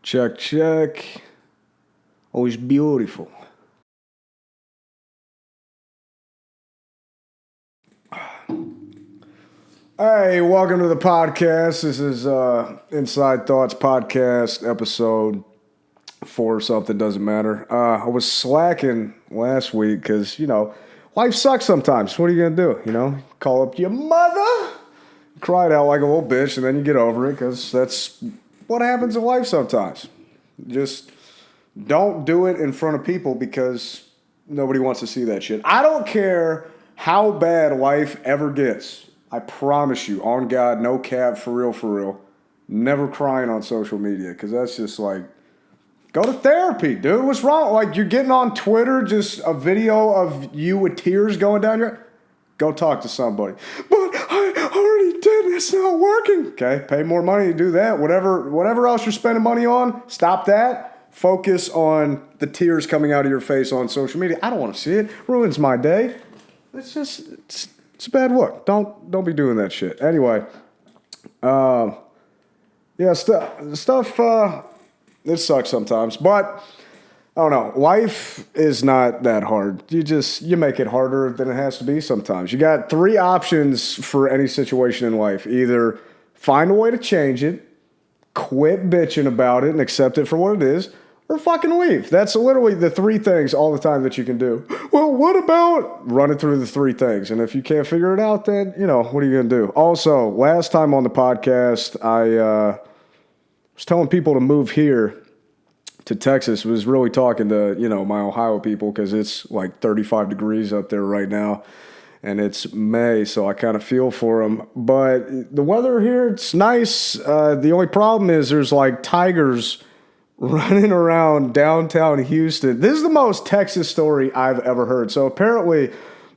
Check, check. Always beautiful. Hey, welcome to the podcast. This is Inside Thoughts Podcast, episode 4 or something, doesn't matter. I was slacking last week because, life sucks sometimes. What are you going to do? Call up your mother, cry it out like a little bitch, and then you get over it because that's what happens in life sometimes. Just don't do it in front of people because nobody wants to see that shit. I don't care how bad life ever gets. I promise you, on God, no cap, for real, never crying on social media because that's just like, go to therapy, dude. What's wrong? Like, you're getting on Twitter, just a video of you with tears going down your... Go talk to somebody. But I already did. It's not working. Okay, pay more money to do that. Whatever else you're spending money on, stop that. Focus on the tears coming out of your face on social media. I don't want to see it. Ruins my day. It's a bad look. Don't be doing that shit. Anyway, stuff. It sucks sometimes, but I don't know. Life is not that hard. You make it harder than it has to be sometimes. You got 3 options for any situation in life. Either find a way to change it, quit bitching about it and accept it for what it is, or fucking leave. That's literally the 3 things all the time that you can do. Well, what about running through the 3 things? And if you can't figure it out, then, what are you going to do? Also, last time on the podcast, I was telling people to move here to Texas. Was really talking to, my Ohio people because it's like 35 degrees up there right now. And it's May, so I kind of feel for them. But the weather here, it's nice. The only problem is there's like tigers running around downtown Houston. This is the most Texas story I've ever heard. So apparently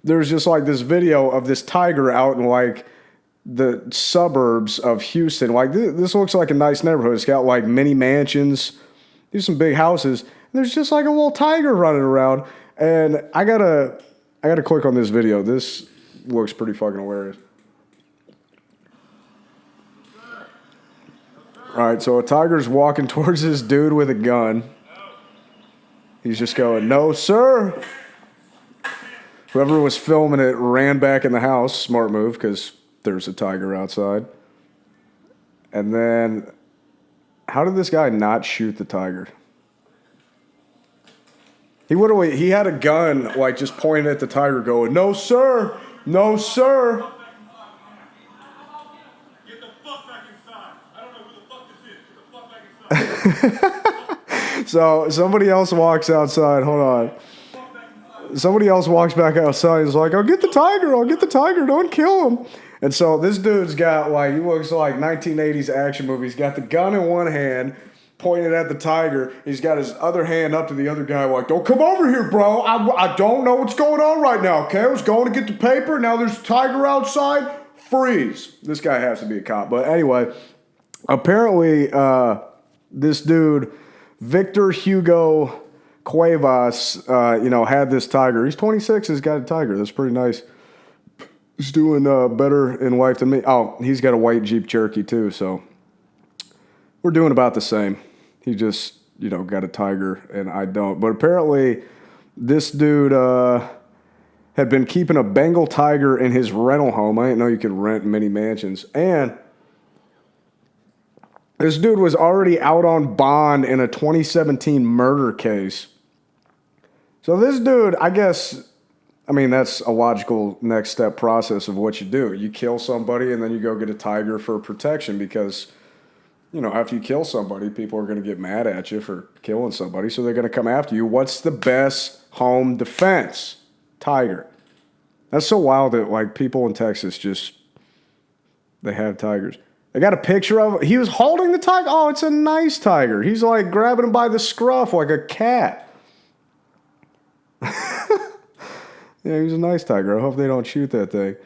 there's just like this video of this tiger out in like the suburbs of Houston. Like this looks like a nice neighborhood. It's got like mini mansions. There's some big houses. There's just like a little tiger running around. And I gotta click on this video. This looks pretty fucking hilarious. All right, so a tiger's walking towards this dude with a gun. He's just going, "No, sir." Whoever was filming it ran back in the house. Smart move, because there's a tiger outside. And then, how did this guy not shoot the tiger? He had a gun, like, just pointing at the tiger going, "No, sir. No, sir." So somebody else walks outside. Hold on. Somebody else walks back outside. He's like, I'll get the tiger. Don't kill him. And so this dude's got he looks like 1980s action movie. He's got the gun in one hand, pointed at the tiger. He's got his other hand up to the other guy like, don't come over here, bro. I don't know what's going on right now, okay? I was going to get the paper. Now there's a tiger outside. Freeze. This guy has to be a cop. But anyway, apparently this dude, Victor Hugo Cuevas, had this tiger. He's 26, he's got a tiger. That's pretty nice. He's doing better in life than me. Oh, he's got a white Jeep Cherokee too, so we're doing about the same. He just, got a tiger and I don't. But apparently this dude had been keeping a Bengal tiger in his rental home. I didn't know you could rent mini mansions. And this dude was already out on bond in a 2017 murder case. So this dude, that's a logical next step process of what you do. You kill somebody and then you go get a tiger for protection because, after you kill somebody, people are going to get mad at you for killing somebody. So they're going to come after you. What's the best home defense? Tiger. That's so wild that people in Texas they have tigers. I got a picture of him. He was holding the tiger. Oh, it's a nice tiger. He's grabbing him by the scruff like a cat. Yeah, he was a nice tiger. I hope they don't shoot that thing.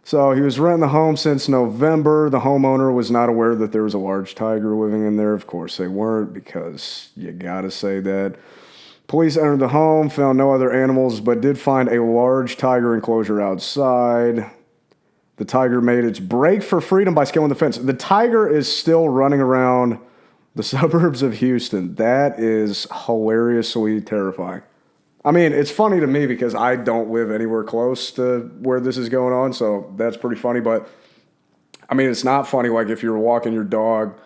So he was renting the home since November. The homeowner was not aware that there was a large tiger living in there. Of course they weren't, because you gotta say that. Police entered the home, found no other animals, but did find a large tiger enclosure outside. The tiger made its break for freedom by scaling the fence. The tiger is still running around The suburbs of Houston. That is hilariously terrifying. I mean, it's funny to me because I don't live anywhere close to where this is going on, so that's pretty funny. But I mean, it's not funny like if you're walking your dog,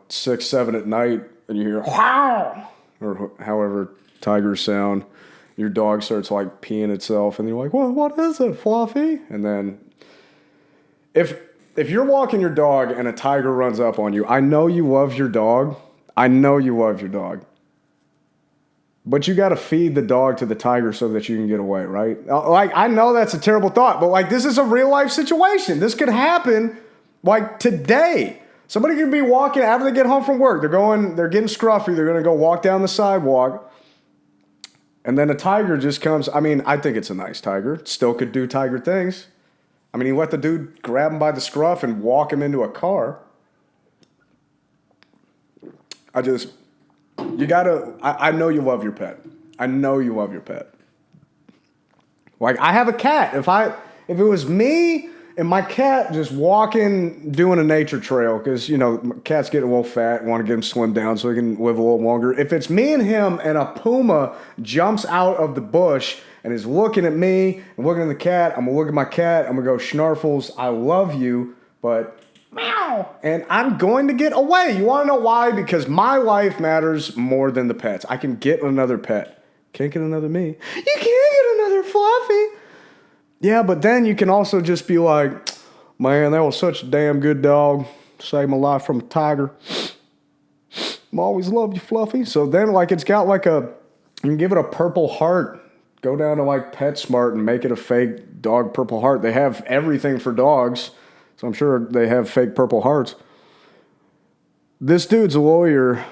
6, 7 at night, and you hear wow, or however tigers sound. Your dog starts like peeing itself, and you're like, what is it, Fluffy? And then if you're walking your dog and a tiger runs up on you, I know you love your dog. But you got to feed the dog to the tiger so that you can get away, right? Like, I know that's a terrible thought, but like, this is a real life situation. This could happen like today. Somebody could be walking after they get home from work. They're getting scruffy. They're going to go walk down the sidewalk. And then a tiger just comes. I mean, I think it's a nice tiger. Still could do tiger things. I mean, he let the dude grab him by the scruff and walk him into a car. I know you love your pet. Like, I have a cat. If it was me and my cat just walking, doing a nature trail, because, cats get a little fat, want to get him slimmed down so he can live a little longer. If it's me and him and a puma jumps out of the bush and is looking at me and looking at the cat, I'm going to look at my cat. I'm going to go, Schnarfles, I love you, but meow. And I'm going to get away. You want to know why? Because my life matters more than the pets. I can get another pet. Can't get another me. You can't get another Fluffy. Yeah, but then you can also just be like, man, that was such a damn good dog. Saved my life from a tiger. I always loved you, Fluffy. So then, like, it's got like you can give it a purple heart. Go down to like PetSmart and make it a fake dog purple heart. They have everything for dogs, so I'm sure they have fake purple hearts. This dude's lawyer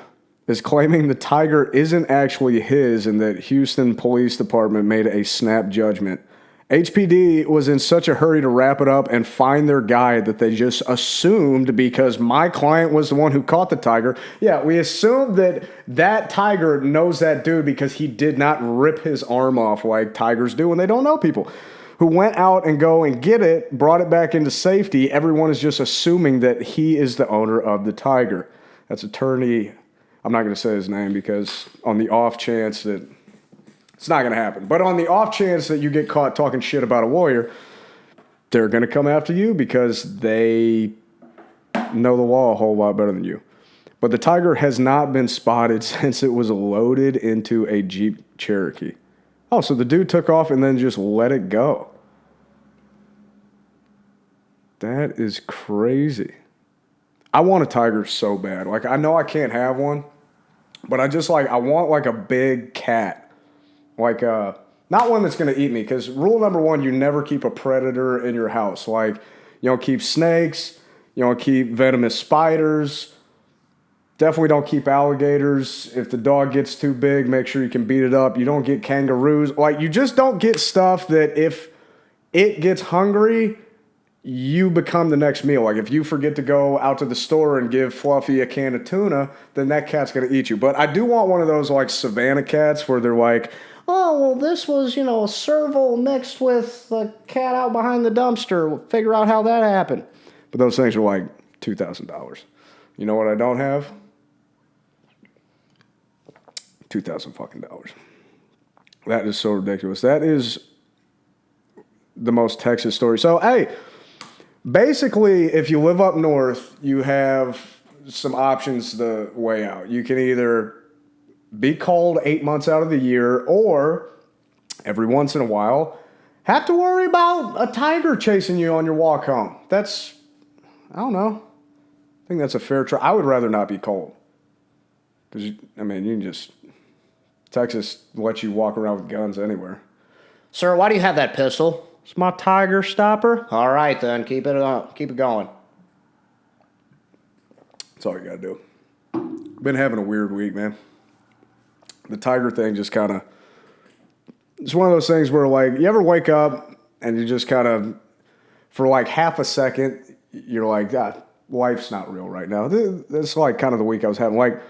is claiming the tiger isn't actually his and that Houston Police Department made a snap judgment. HPD was in such a hurry to wrap it up and find their guy that they just assumed, because my client was the one who caught the tiger. Yeah, we assumed that tiger knows that dude because he did not rip his arm off like tigers do when they don't know people. Who went out and go and get it, brought it back into safety. Everyone is just assuming that he is the owner of the tiger. That's attorney, I'm not going to say his name because on the off chance that it's not going to happen. But on the off chance that you get caught talking shit about a lawyer, they're going to come after you because they know the law a whole lot better than you. But the tiger has not been spotted since it was loaded into a Jeep Cherokee. Oh, so the dude took off and then just let it go. That is crazy. I want a tiger so bad. Like, I know I can't have one, but I want like a big cat. Like, not one that's going to eat me, because rule number 1, you never keep a predator in your house. Like, you don't keep snakes, you don't keep venomous spiders, definitely don't keep alligators. If the dog gets too big, make sure you can beat it up. You don't get kangaroos. Like, you just don't get stuff that if it gets hungry, you become the next meal. Like, if you forget to go out to the store and give Fluffy a can of tuna, then that cat's going to eat you. But I do want one of those, like, Savannah cats where they're like, oh, well, this was, a serval mixed with the cat out behind the dumpster. We'll figure out how that happened. But those things are like $2,000. You know what I don't have? $2,000 fucking dollars. That is so ridiculous. That is the most Texas story. So, hey, basically, if you live up north, you have some options the way out. You can either be cold 8 months out of the year, or every once in a while, have to worry about a tiger chasing you on your walk home. I don't know. I think that's a fair try. I would rather not be cold. Because, Texas lets you walk around with guns anywhere. Sir, why do you have that pistol? It's my tiger stopper. All right, then. Keep it going. That's all you got to do. Been having a weird week, man. The tiger thing just kind of, it's one of those things where, like, you ever wake up and you just kind of, for like half a second, you're like, life's not real right now. That's like kind of the week I was having. Like,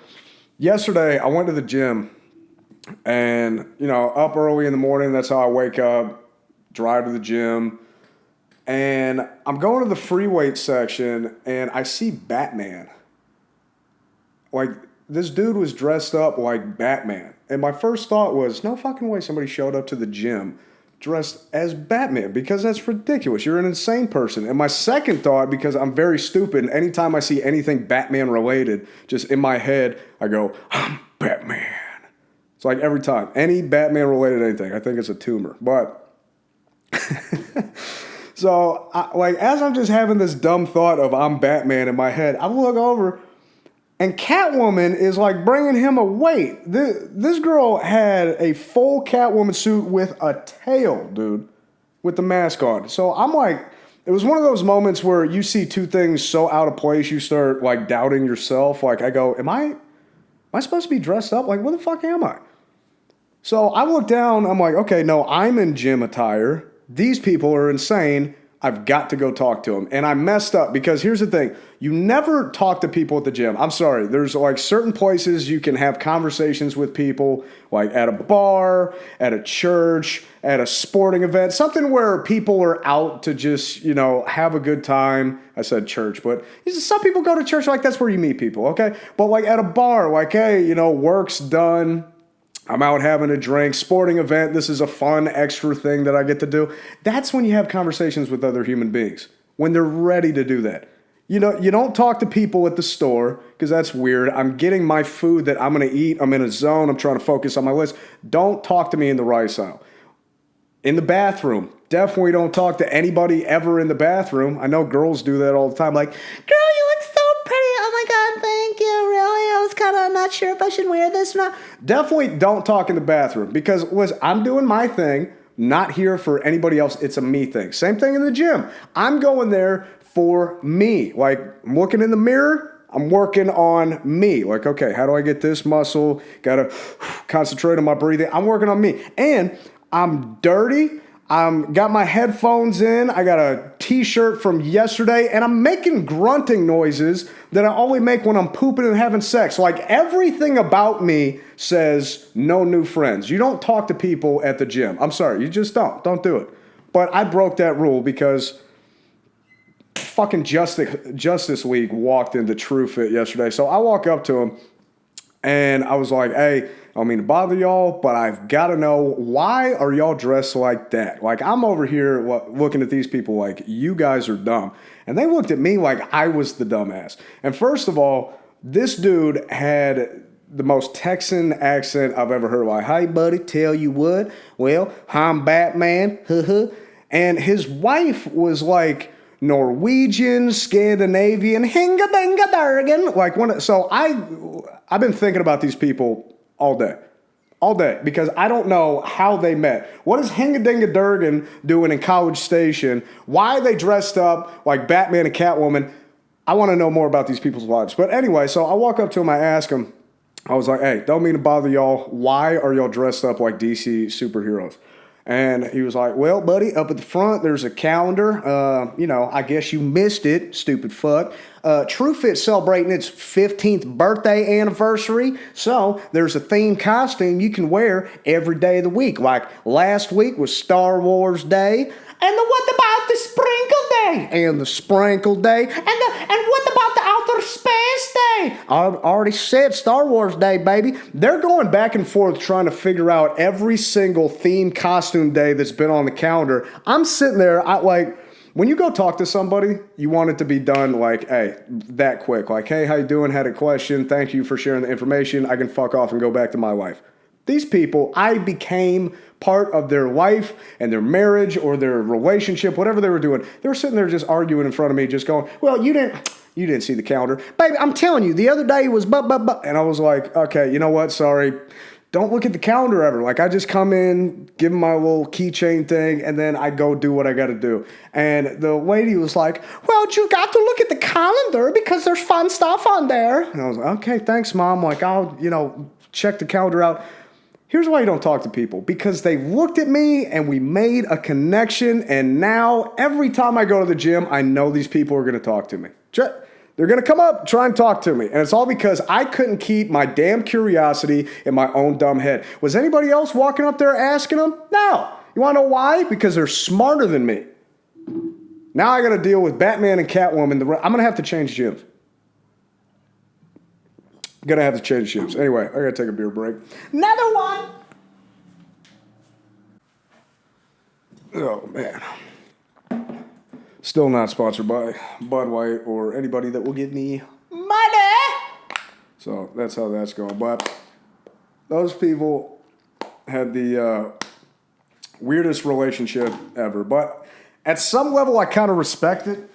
yesterday, I went to the gym and, up early in the morning, that's how I wake up, drive to the gym, and I'm going to the free weight section and I see Batman. like this dude was dressed up like Batman. And my first thought was, no fucking way somebody showed up to the gym dressed as Batman, because that's ridiculous. You're an insane person. And my second thought, because I'm very stupid, anytime I see anything Batman related, just in my head, I go, I'm Batman. It's like every time. Any Batman related anything, I think it's a tumor. But so, as I'm just having this dumb thought of I'm Batman in my head, I look over and Catwoman is like bringing him a weight. This girl had a full Catwoman suit with a tail, dude, with the mask on. So I'm like, it was one of those moments where you see two things so out of place, you start like doubting yourself. Like I go, am I supposed to be dressed up? Like, what the fuck am I? So I look down, I'm like, okay, no, I'm in gym attire. These people are insane. I've got to go talk to them. And I messed up because here's the thing. You never talk to people at the gym. I'm sorry. There's like certain places you can have conversations with people, like at a bar, at a church, at a sporting event, something where people are out to just, have a good time. I said church, but some people go to church, like that's where you meet people, okay? But like at a bar, like, hey, work's done. I'm out having a drink, sporting event. This is a fun extra thing that I get to do. That's when you have conversations with other human beings, when they're ready to do that. You don't talk to people at the store because that's weird. I'm getting my food that I'm going to eat. I'm in a zone. I'm trying to focus on my list. Don't talk to me in the rice aisle. In the bathroom, definitely don't talk to anybody ever in the bathroom. I know girls do that all the time. Like, girl, you look so pretty. Oh my God, thank you. Really? I was kind of not sure if I should wear this or not. Definitely don't talk in the bathroom because, listen, I'm doing my thing, not here for anybody else. It's a me thing. Same thing in the gym. I'm going there for me. Like, I'm looking in the mirror. I'm working on me. Like, okay, how do I get this muscle? Got to concentrate on my breathing. I'm working on me. And I'm dirty. Got my headphones in. I got a t-shirt from yesterday, and I'm making grunting noises that I only make when I'm pooping and having sex. Like everything about me says no new friends. You don't talk to people at the gym. I'm sorry, you just don't. Don't do it. But I broke that rule because fucking Justice League walked into TrueFit yesterday. So I walk up to him, and I was like, hey, I don't mean to bother y'all, but I've got to know, why are y'all dressed like that? Like, I'm over here looking at these people like, you guys are dumb. And they looked at me like I was the dumbass. And first of all, this dude had the most Texan accent I've ever heard. Like, hey, buddy, tell you what. Well, I'm Batman. And his wife was like Norwegian, Scandinavian, hinga-dinga-dargan. Like, so I've been thinking about these people all day, because I don't know how they met. What is Hinga-Dinga-Durgan doing in College Station? Why are they dressed up like Batman and Catwoman? I want to know more about these people's lives. But anyway, so I walk up to him, I ask him, I was like, hey, don't mean to bother y'all. Why are y'all dressed up like DC superheroes? And he was like, well, buddy, up at the front, there's a calendar. I guess you missed it, stupid fuck. TrueFit celebrating its 15th birthday anniversary. So there's a themed costume you can wear every day of the week. Like last week was Star Wars Day. And what about the Sprinkle Day? And the Sprinkle Day. And what about the Outer Space Day? I already said Star Wars Day, baby. They're going back and forth trying to figure out every single themed costume day that's been on the calendar. I'm sitting there, when you go talk to somebody, you want it to be done like, hey, that quick. Like, hey, how you doing? Had a question. Thank you for sharing the information. I can fuck off and go back to my life. These people, I became part of their life and their marriage or their relationship, whatever they were doing. They were sitting there just arguing in front of me, just going, well, you didn't see the calendar. Baby, I'm telling you, the other day was but. And I was like, okay, you know what? Sorry. Don't look at the calendar ever. Like, I just come in, give them my little keychain thing, and then I go do what I got to do. And the lady was like, well, you got to look at the calendar because there's fun stuff on there. And I was like, okay, thanks, Mom. Like, I'll, check the calendar out. Here's why you don't talk to people. Because they looked at me and we made a connection, and now every time I go to the gym, I know these people are going to talk to me. They're going to come up, try and talk to me. And it's all because I couldn't keep my damn curiosity in my own dumb head. Was anybody else walking up there asking them? No. You want to know why? Because they're smarter than me. Now I got to deal with Batman and Catwoman. I'm going to have to change gyms. Gonna have to change shoes. Anyway, I gotta take a beer break. Another one. Oh man. Still not sponsored by Bud White or anybody that will give me money. So that's how that's going. But those people had the weirdest relationship ever. But at some level, I kind of respect it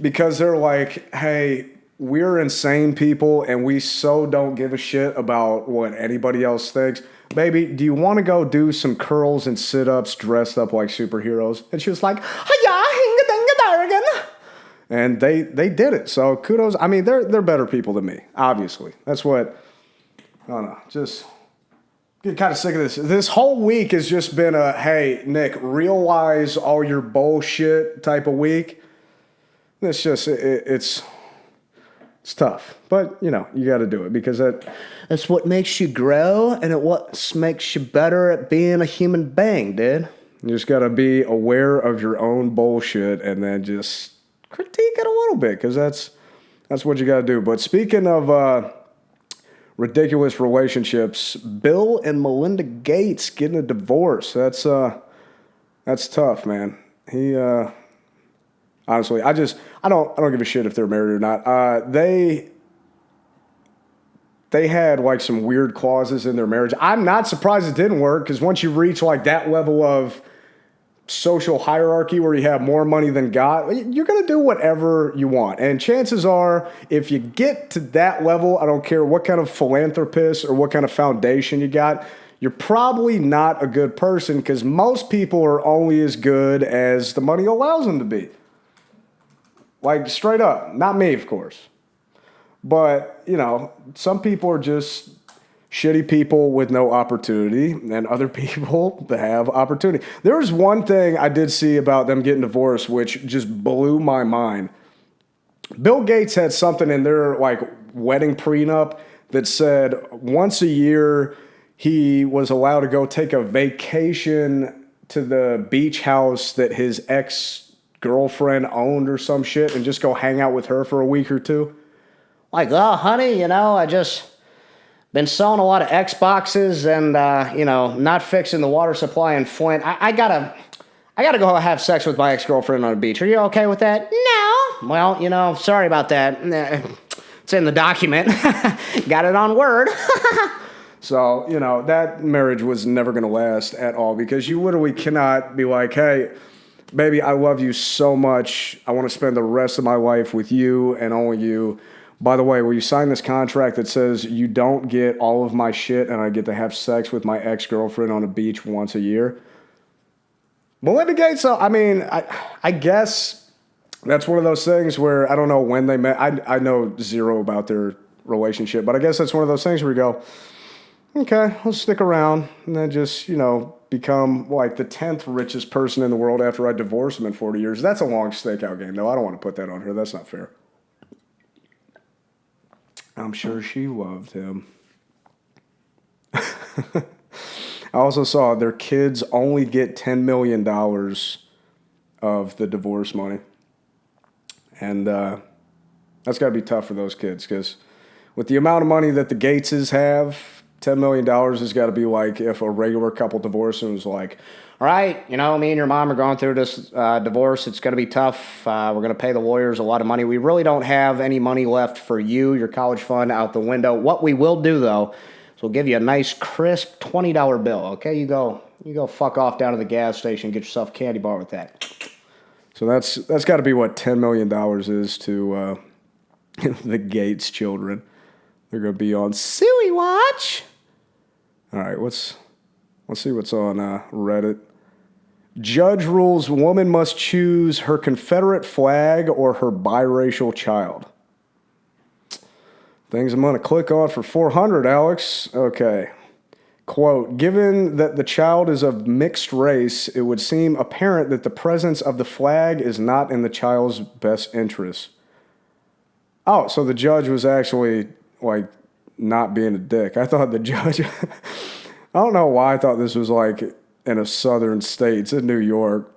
because they're like, hey, we're insane people and we so don't give a shit about what anybody else thinks. Baby, do you want to go do some curls and sit-ups dressed up like superheroes? And she was like, hiya, hinga-dinga-dargan. And they did it. So kudos. I mean, they're better people than me, obviously. That's what, I don't know, just get kind of sick of this. This whole week has just been a, hey, Nick, realize all your bullshit type of week. It's just, it's tough. But, you know, you got to do it because that's what makes you grow and it what makes you better at being a human being, dude. You just got to be aware of your own bullshit and then just critique it a little bit because that's what you got to do. But speaking of ridiculous relationships, Bill and Melinda Gates getting a divorce. That's tough, man. He honestly, I don't give a shit if they're married or not. They had like some weird clauses in their marriage. I'm not surprised it didn't work because once you reach like that level of social hierarchy where you have more money than God, you're going to do whatever you want. And chances are, if you get to that level, I don't care what kind of philanthropist or what kind of foundation you got, you're probably not a good person because most people are only as good as the money allows them to be. Like, straight up. Not me, of course. But, you know, some people are just shitty people with no opportunity, and other people that have opportunity. There was one thing I did see about them getting divorced, which just blew my mind. Bill Gates had something in their, like, wedding prenup that said once a year he was allowed to go take a vacation to the beach house that his ex-girlfriend owned or some shit and just go hang out with her for a week or two. Like, oh, honey, you know, I just been selling a lot of Xboxes and, you know, not fixing the water supply in Flint. I gotta go have sex with my ex-girlfriend on the beach. Are you okay with that? No. Well, you know, sorry about that. It's in the document. Got it on Word. So, you know, that marriage was never going to last at all because you literally cannot be like, hey, baby, I love you so much. I want to spend the rest of my life with you and only you. By the way, will you sign this contract that says you don't get all of my shit and I get to have sex with my ex-girlfriend on a beach once a year? Melinda Gates, I mean, I guess that's one of those things where I don't know when they met. I know zero about their relationship, but I guess that's one of those things where you go, okay, I'll stick around and then just, you know, become like the 10th richest person in the world after I divorce him in 40 years. That's a long stakeout game, though. I don't want to put that on her. That's not fair. I'm sure she loved him. I also saw their kids only get $10 million of the divorce money. And that's got to be tough for those kids because with the amount of money that the Gateses have, $10 million has got to be like if a regular couple divorced and was like, all right, you know, me and your mom are going through this divorce. It's going to be tough. We're going to pay the lawyers a lot of money. We really don't have any money left for you, your college fund out the window. What we will do, though, is we'll give you a nice, crisp $20 bill, okay? You go fuck off down to the gas station, get yourself a candy bar with that. So that's got to be what $10 million is to the Gates children. They're going to be on Suey Watch. All right, let's see what's on Reddit. Judge rules woman must choose her Confederate flag or her biracial child. Things I'm going to click on for 400, Alex. Okay. Quote, given that the child is of mixed race, it would seem apparent that the presence of the flag is not in the child's best interest. Oh, so the judge was actually, like, not being a dick. I thought the judge... I don't know why I thought this was, like, in a southern state. It's in New York.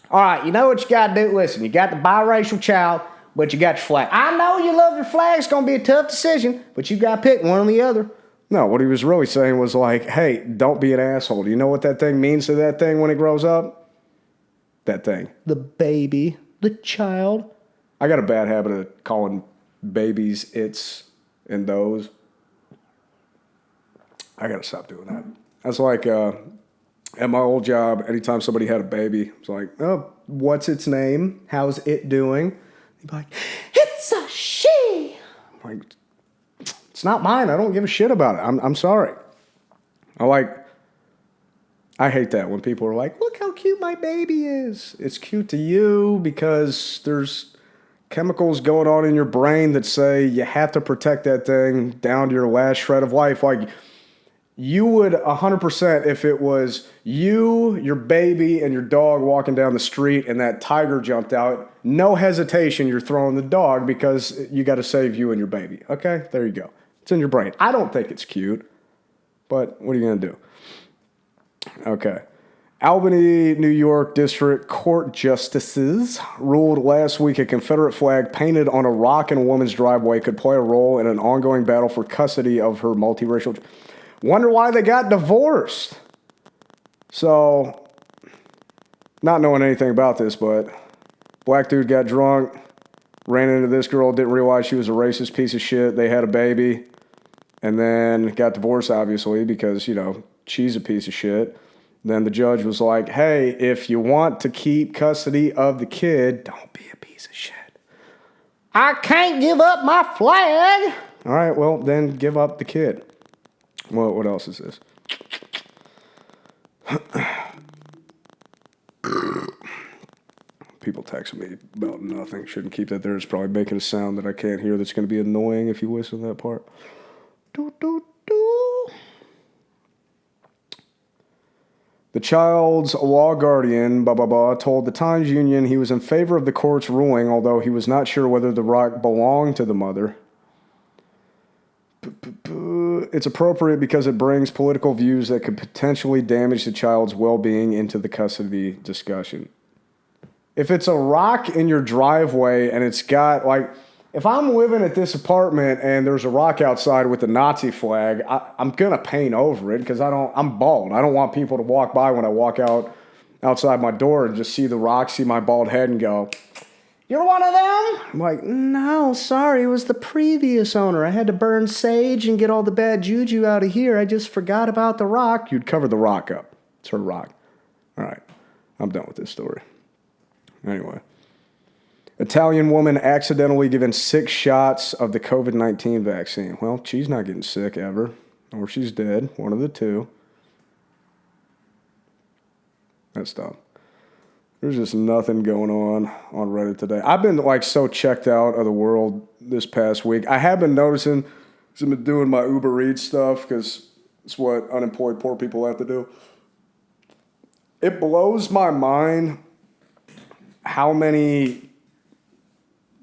All right, you know what you got to do? Listen, you got the biracial child. but you got your flag. I know you love your flag. It's going to be a tough decision, but you got to pick one or the other. No, what he was really saying was like, hey, don't be an asshole. Do you know what that thing means to that thing when it grows up? That thing. The baby, the child. I got a bad habit of calling babies its and those. I got to stop doing that. That's like at my old job, anytime somebody had a baby, it's like, oh, what's its name? How's it doing? You'd be like, it's a she. I'm like, it's not mine. I don't give a shit about it. I'm sorry. I hate that when people are like, look how cute my baby is. It's cute to you because there's chemicals going on in your brain that say you have to protect that thing down to your last shred of life. Like, you would 100% if it was you, your baby, and your dog walking down the street and that tiger jumped out. No hesitation, you're throwing the dog because you got to save you and your baby. Okay, there you go. It's in your brain. I don't think it's cute, but what are you going to do? Okay. Albany, New York District Court justices ruled last week a Confederate flag painted on a rock in a woman's driveway could play a role in an ongoing battle for custody of her multiracial. Wonder why they got divorced. So, not knowing anything about this, but black dude got drunk, ran into this girl, didn't realize she was a racist piece of shit. They had a baby, and then got divorced, obviously, because, she's a piece of shit. Then the judge was like, hey, if you want to keep custody of the kid, don't be a piece of shit. I can't give up my flag. All right, well, then give up the kid. What else is this? People texting me about nothing. Shouldn't keep that there. It's probably making a sound that I can't hear that's going to be annoying if you listen to that part. The child's law guardian, told the Times Union he was in favor of the court's ruling, although he was not sure whether the rock belonged to the mother. It's appropriate because it brings political views that could potentially damage the child's well-being into the custody discussion. If it's a rock in your driveway and it's got, if I'm living at this apartment and there's a rock outside with the Nazi flag, I'm going to paint over it because I'm bald. I don't want people to walk by when I walk outside my door and just see the rock, see my bald head and go, you're one of them? I'm like, no, sorry, it was the previous owner. I had to burn sage and get all the bad juju out of here. I just forgot about the rock. You'd cover the rock up. It's her rock. All right, I'm done with this story. Anyway. Italian woman accidentally given 6 shots of the COVID-19 vaccine. Well, she's not getting sick ever, or she's dead. One of the two. That's dumb. There's just nothing going on Reddit today. I've been so checked out of the world this past week. I have been noticing, because I've been doing my Uber Eats stuff, because it's what unemployed poor people have to do. It blows my mind how many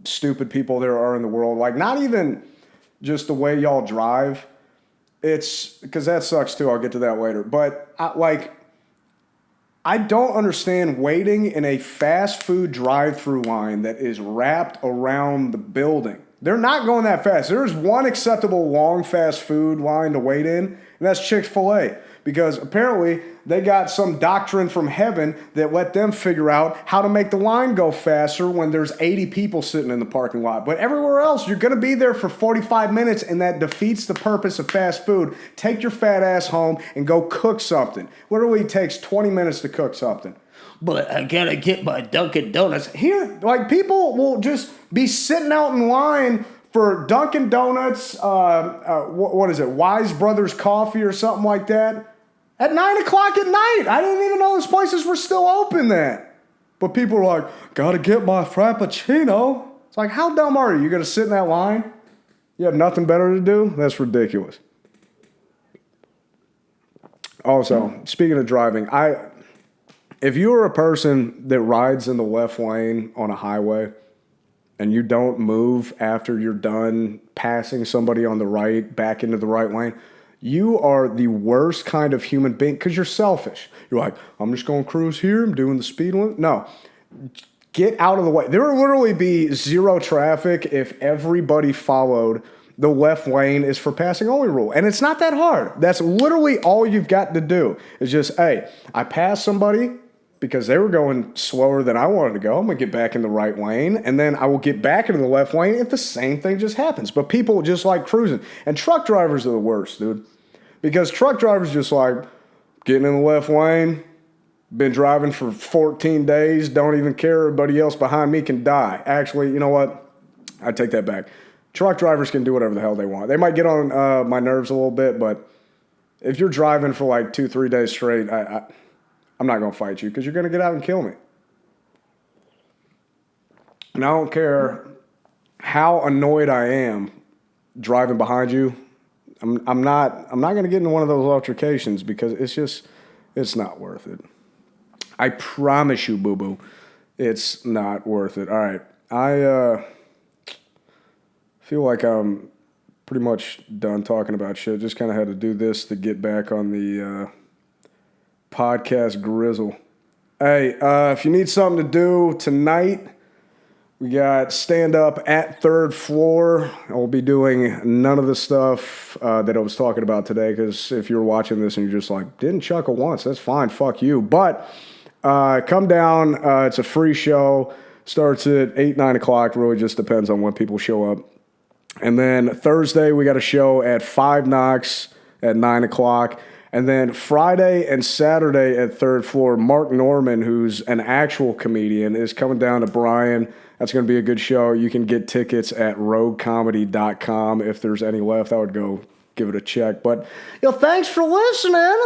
stupid people there are in the world. Not even just the way y'all drive. It's because that sucks too. I'll get to that later. But I don't understand waiting in a fast food drive-through line that is wrapped around the building. They're not going that fast. There's one acceptable long fast food line to wait in, and that's Chick-fil-A. Because apparently they got some doctrine from heaven that let them figure out how to make the line go faster when there's 80 people sitting in the parking lot. But everywhere else, you're going to be there for 45 minutes, and that defeats the purpose of fast food. Take your fat ass home and go cook something. Literally takes 20 minutes to cook something. But I gotta get my Dunkin' Donuts. Here, people will just be sitting out in line for Dunkin' Donuts, what is it, Wise Brothers Coffee or something like that, at 9 o'clock at night. I didn't even know those places were still open then. But people are like, gotta get my Frappuccino. It's like, how dumb are you? You're gonna sit in that line? You have nothing better to do? That's ridiculous. Also, speaking of driving, if you are a person that rides in the left lane on a highway, and you don't move after you're done passing somebody on the right back into the right lane, you are the worst kind of human being because you're selfish. You're like, I'm just going to cruise here. I'm doing the speed limit. No. get out of the way. There would literally be zero traffic if everybody followed the left lane is for passing only rule. And it's not that hard. That's literally all you've got to do is just, hey, I passed somebody because they were going slower than I wanted to go. I'm going to get back in the right lane, and then I will get back into the left lane if the same thing just happens. But people just like cruising. And truck drivers are the worst, dude. Because truck drivers just like getting in the left lane, been driving for 14 days, don't even care. Everybody else behind me can die. Actually, you know what? I take that back. Truck drivers can do whatever the hell they want. They might get on my nerves a little bit, but if you're driving for like 2-3 days straight, I'm not going to fight you because you're going to get out and kill me. And I don't care how annoyed I am driving behind you. I'm not going to get into one of those altercations because it's not worth it. I promise you, boo-boo, it's not worth it. All right, I feel like I'm pretty much done talking about shit. Just kind of had to do this to get back on the podcast grizzle. Hey, if you need something to do tonight, we got stand-up at Third Floor. I'll be doing none of the stuff that I was talking about today because if you're watching this and you're just like, didn't chuckle once, that's fine, fuck you. But come down. It's a free show. Starts at 8, 9 o'clock. Really just depends on when people show up. And then Thursday, we got a show at 5 Knocks at 9 o'clock. And then Friday and Saturday at Third Floor, Mark Norman, who's an actual comedian, is coming down to Bryan. That's going to be a good show. You can get tickets at roguecomedy.com. If there's any left, I would go give it a check. But, Yo, thanks for listening.